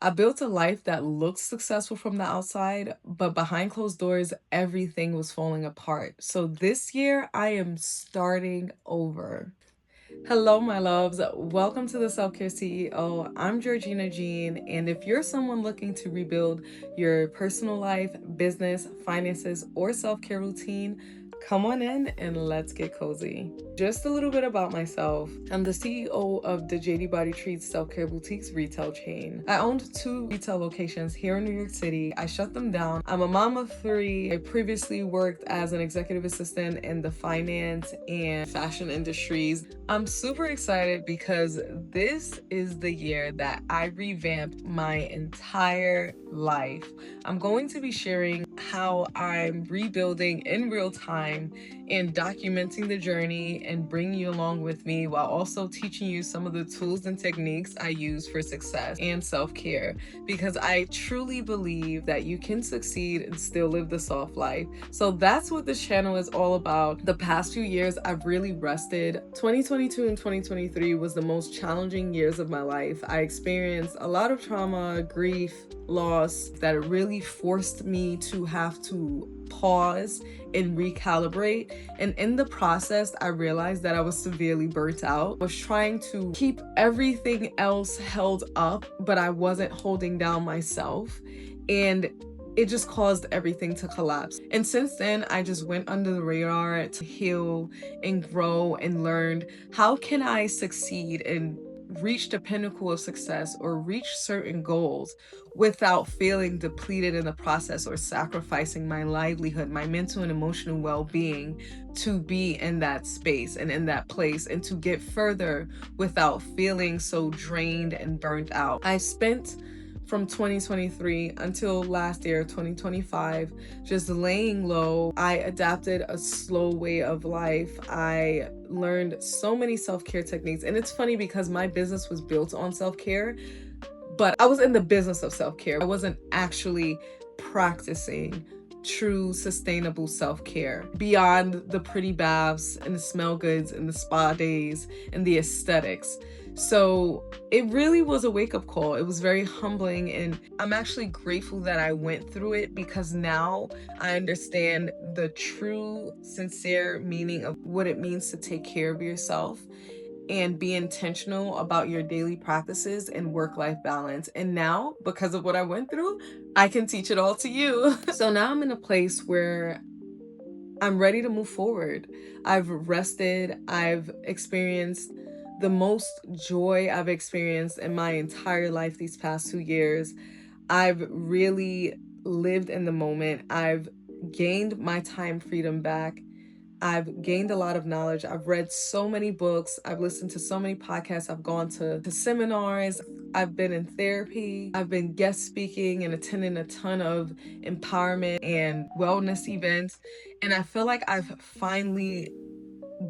I built a life that looked successful from the outside, but behind closed doors, everything was falling apart. So this year, I am starting over. Hello, my loves. Welcome to the Self Care CEO. I'm Georgina Jean, and if you're someone looking to rebuild your personal life, business, finances, or self care routine, come on in and let's get cozy. Just a little bit about myself. I'm the CEO of the JD Body Treats Self Care Boutiques retail chain. I owned 2 retail locations here in New York City. I shut them down. I'm a mom of 3. I previously worked as an executive assistant in the finance and fashion industries. I'm super excited because this is the year that I revamped my entire life. I'm going to be sharing how I'm rebuilding in real time and documenting the journey and bringing you along with me while also teaching you some of the tools and techniques I use for success and self-care, because I truly believe that you can succeed and still live the soft life. So that's what this channel is all about. The past few years, I've really rested. 2022 and 2023 was the most challenging years of my life. I experienced a lot of trauma, grief, loss that really forced me to have to pause and recalibrate. And in the process, I realized that I was severely burnt out. I was trying to keep everything else held up, but I wasn't holding down myself. And it just caused everything to collapse. And since then, I just went under the radar to heal and grow and learned how can I succeed and reach the pinnacle of success or reach certain goals without feeling depleted in the process or sacrificing my livelihood, my mental and emotional well-being to be in that space and in that place and to get further without feeling so drained and burnt out. I spent from 2023 until last year, 2025, just laying low. I adapted a slow way of life. I learned so many self-care techniques. And it's funny because my business was built on self-care, but I was in the business of self-care. I wasn't actually practicing true sustainable self-care beyond the pretty baths and the smell goods and the spa days and the aesthetics. So it really was a wake-up call. It was very humbling, and I'm actually grateful that I went through it because now I understand the true, sincere meaning of what it means to take care of yourself and be intentional about your daily practices and work-life balance. And now, because of what I went through, I can teach it all to you. So now I'm in a place where I'm ready to move forward. I've rested. I've experienced the most joy I've experienced in my entire life these past 2 years. I've really lived in the moment. I've gained my time freedom back. I've gained a lot of knowledge. I've read so many books. I've listened to so many podcasts. I've gone to seminars. I've been in therapy. I've been guest speaking and attending a ton of empowerment and wellness events. And I feel like I've finally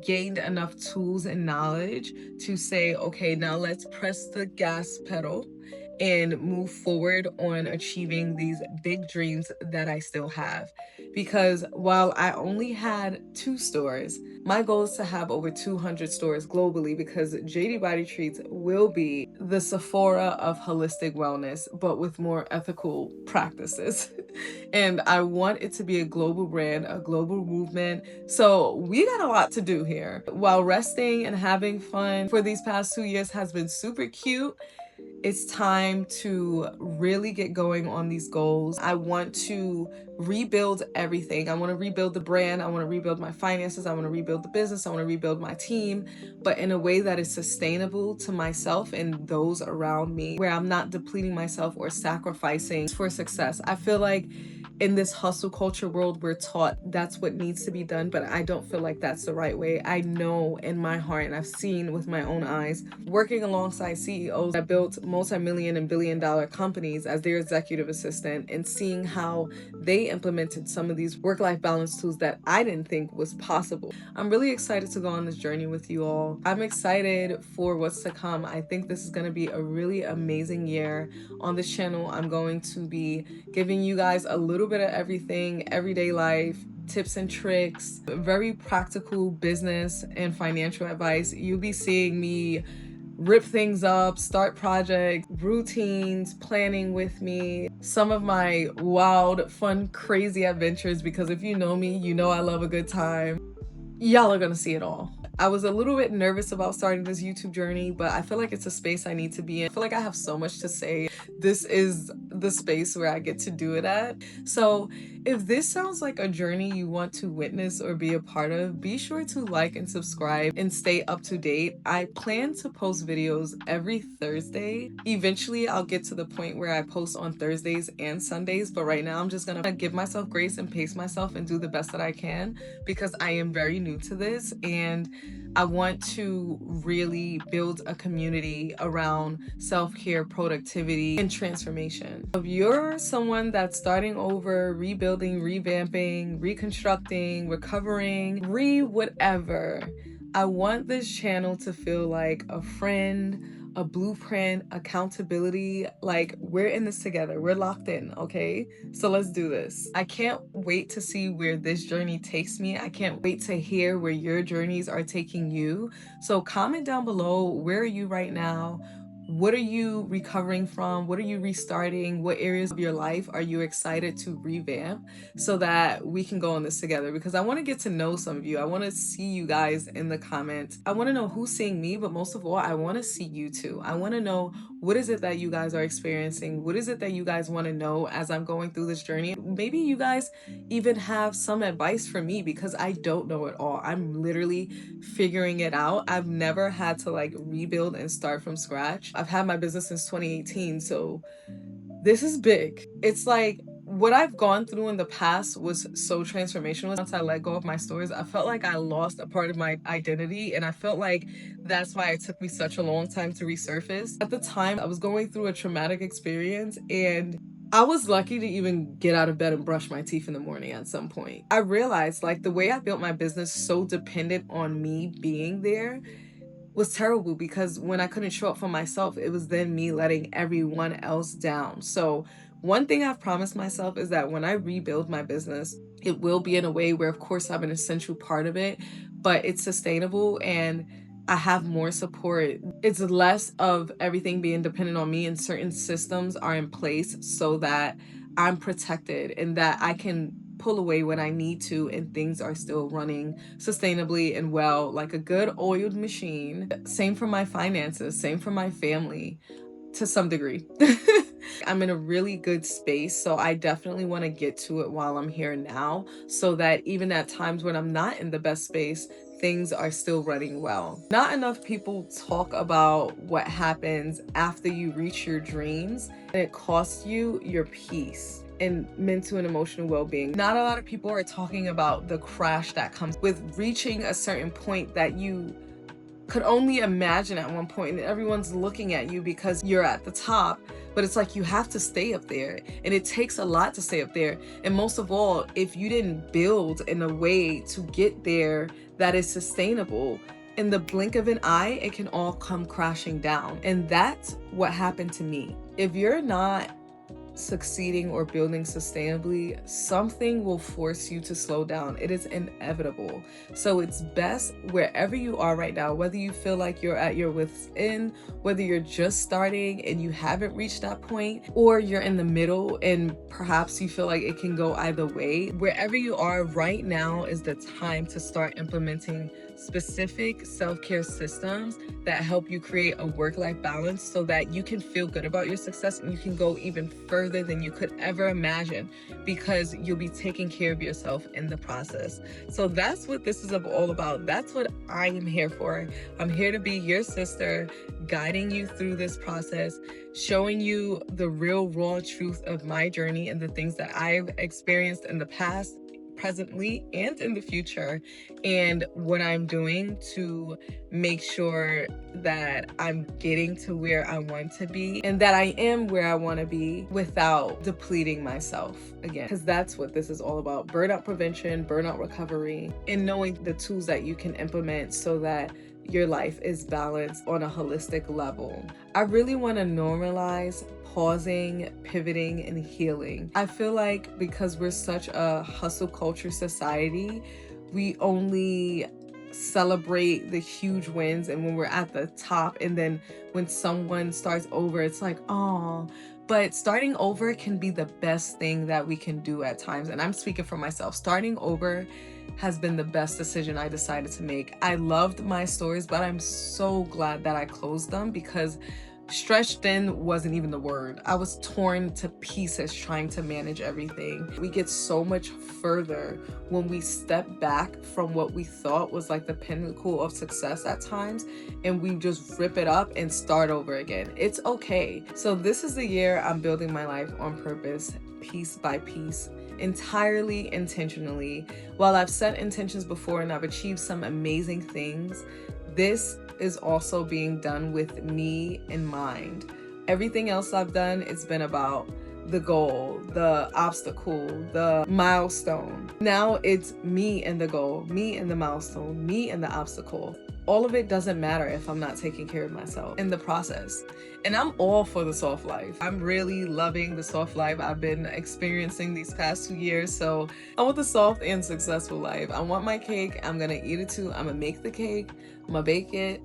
gained enough tools and knowledge to say, okay, now let's press the gas pedal and move forward on achieving these big dreams that I still have. Because while I only had 2 stores, my goal is to have over 200 stores globally, because JD Body Treats will be the Sephora of holistic wellness, but with more ethical practices. And I want it to be a global brand, a global movement. So we got a lot to do here. While resting and having fun for these past 2 years has been super cute, it's time to really get going on these goals. I want to rebuild everything. I want to rebuild the brand. I want to rebuild my finances. I want to rebuild the business. I want to rebuild my team, but in a way that is sustainable to myself and those around me, where I'm not depleting myself or sacrificing for success. I feel like in this hustle culture world, we're taught that's what needs to be done, but I don't feel like that's the right way. I know in my heart, and I've seen with my own eyes, working alongside CEOs that built multi-million and billion-dollar companies as their executive assistant, and seeing how they implemented some of these work-life balance tools that I didn't think was possible. I'm really excited to go on this journey with you all. I'm excited for what's to come. I think this is going to be a really amazing year. On this channel, I'm going to be giving you guys a little bit of everything, everyday life, tips and tricks, very practical business and financial advice. You'll be seeing me rip things up, start projects, routines, planning with me, some of my wild, fun, crazy adventures, because if you know me, you know I love a good time. Y'all are gonna see it all. I was a little bit nervous about starting this YouTube journey, but I feel like it's a space I need to be in. I feel like I have so much to say. This is the space where I get to do it at. So if this sounds like a journey you want to witness or be a part of, be sure to like and subscribe and stay up to date. I plan to post videos every Thursday. Eventually, I'll get to the point where I post on Thursdays and Sundays, but right now I'm just gonna give myself grace and pace myself and do the best that I can, because I am very new to this and I want to really build a community around self-care, productivity, and transformation. If you're someone that's starting over, rebuilding, revamping, reconstructing, recovering, whatever, I want this channel to feel like a friend, a blueprint, accountability. Like, we're in this together. We're locked in, okay? So let's do this. I can't wait to see where this journey takes me. I can't wait to hear where your journeys are taking you. So comment down below, where are you right now? What are you recovering from? What are you restarting? What areas of your life are you excited to revamp, so that we can go on this together? Because I want to get to know some of you. I want to see you guys in the comments. I want to know who's seeing me, but most of all, I want to see you too. I want to know, what is it that you guys are experiencing? What is it that you guys want to know as I'm going through this journey? Maybe you guys even have some advice for me, because I don't know it all. I'm literally figuring it out. I've never had to like rebuild and start from scratch. I've had my business since 2018, so this is big. It's like, what I've gone through in the past was so transformational. Once I let go of my stories, I felt like I lost a part of my identity, and I felt like that's why it took me such a long time to resurface. At the time, I was going through a traumatic experience, and I was lucky to even get out of bed and brush my teeth in the morning at some point. I realized, like, the way I built my business so dependent on me being there was terrible, because when I couldn't show up for myself, it was then me letting everyone else down. So one thing I've promised myself is that when I rebuild my business, it will be in a way where, of course, I'm an essential part of it, but it's sustainable and I have more support. It's less of everything being dependent on me, and certain systems are in place so that I'm protected and that I can pull away when I need to, and things are still running sustainably and well, like a good oiled machine. Same for my finances, same for my family, to some degree. I'm in a really good space, so I definitely want to get to it while I'm here now, so that even at times when I'm not in the best space, things are still running well. Not enough people talk about what happens after you reach your dreams and it costs you your peace and mental and emotional well-being. Not a lot of people are talking about the crash that comes with reaching a certain point that you could only imagine at one point, and everyone's looking at you because you're at the top, but it's like you have to stay up there, and it takes a lot to stay up there. And most of all, if you didn't build in a way to get there that is sustainable, in the blink of an eye, it can all come crashing down. And that's what happened to me. If you're not succeeding or building sustainably, something will force you to slow down. It is inevitable. So it's best, wherever you are right now, whether you feel like you're at your wit's end, whether you're just starting and you haven't reached that point, or you're in the middle and perhaps you feel like it can go either way, wherever you are right now is the time to start implementing specific self-care systems that help you create a work-life balance, so that you can feel good about your success and you can go even further than you could ever imagine, because you'll be taking care of yourself in the process. So that's what this is all about. That's what I am here for. I'm here to be your sister, guiding you through this process, showing you the real raw truth of my journey and the things that I've experienced in the past, presently, and in the future, and what I'm doing to make sure that I'm getting to where I want to be, and that I am where I want to be without depleting myself again, because that's what this is all about: burnout prevention, burnout recovery, and knowing the tools that you can implement so that your life is balanced on a holistic level. I really want to normalize pausing, pivoting, and healing. I feel like because we're such a hustle culture society, we only celebrate the huge wins and when we're at the top, and then when someone starts over, it's like, oh. But starting over can be the best thing that we can do at times. And I'm speaking for myself. Starting over has been the best decision I decided to make. I loved my stores, but I'm so glad that I closed them because stretched thin wasn't even the word. I was torn to pieces trying to manage everything. We get so much further when we step back from what we thought was like the pinnacle of success at times, and we just rip it up and start over again. It's okay. So this is the year I'm building my life on purpose, piece by piece, entirely intentionally. While I've set intentions before and I've achieved some amazing things, this is also being done with me in mind. Everything else I've done, it's been about the goal, the obstacle, the milestone. Now it's me and the goal, me and the milestone, me and the obstacle. All of it doesn't matter if I'm not taking care of myself in the process. And I'm all for the soft life. I'm really loving the soft life I've been experiencing these past 2 years. So I want the soft and successful life. I want my cake. I'm gonna eat it too. I'm gonna make the cake. I'm gonna bake it.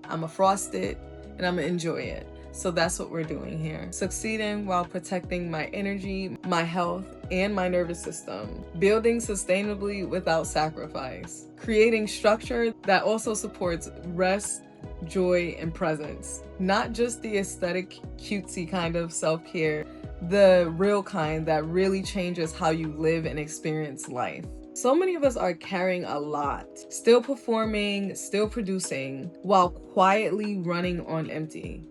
I'm gonna frost it. And I'm gonna enjoy it. So that's what we're doing here. Succeeding while protecting my energy, my health, and my nervous system. Building sustainably without sacrifice. Creating structure that also supports rest, joy, and presence. Not just the aesthetic, cutesy kind of self-care, the real kind that really changes how you live and experience life. So many of us are carrying a lot, still performing, still producing, while quietly running on empty.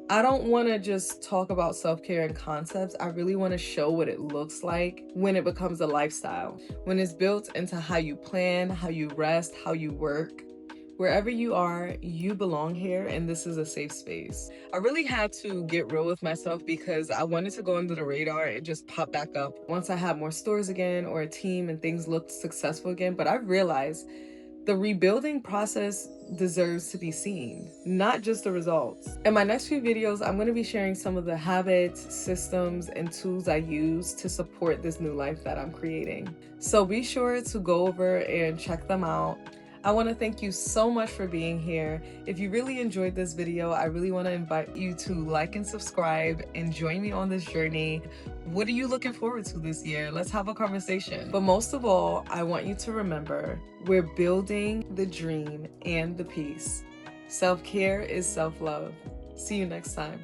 I don't want to just talk about self-care and concepts. I really want to show what it looks like when it becomes a lifestyle, when it's built into how you plan, how you rest, how you work. Wherever you are, you belong here, and this is a safe space. I really had to get real with myself because I wanted to go under the radar and just pop back up once I had more stores again or a team and things looked successful again. But I realized the rebuilding process deserves to be seen, not just the results. In my next few videos, I'm going to be sharing some of the habits, systems, and tools I use to support this new life that I'm creating. So be sure to go over and check them out. I want to thank you so much for being here. If you really enjoyed this video, I really want to invite you to like and subscribe and join me on this journey. What are you looking forward to this year? Let's have a conversation. But most of all, I want you to remember, we're building the dream and the peace. Self-care is self-love. See you next time.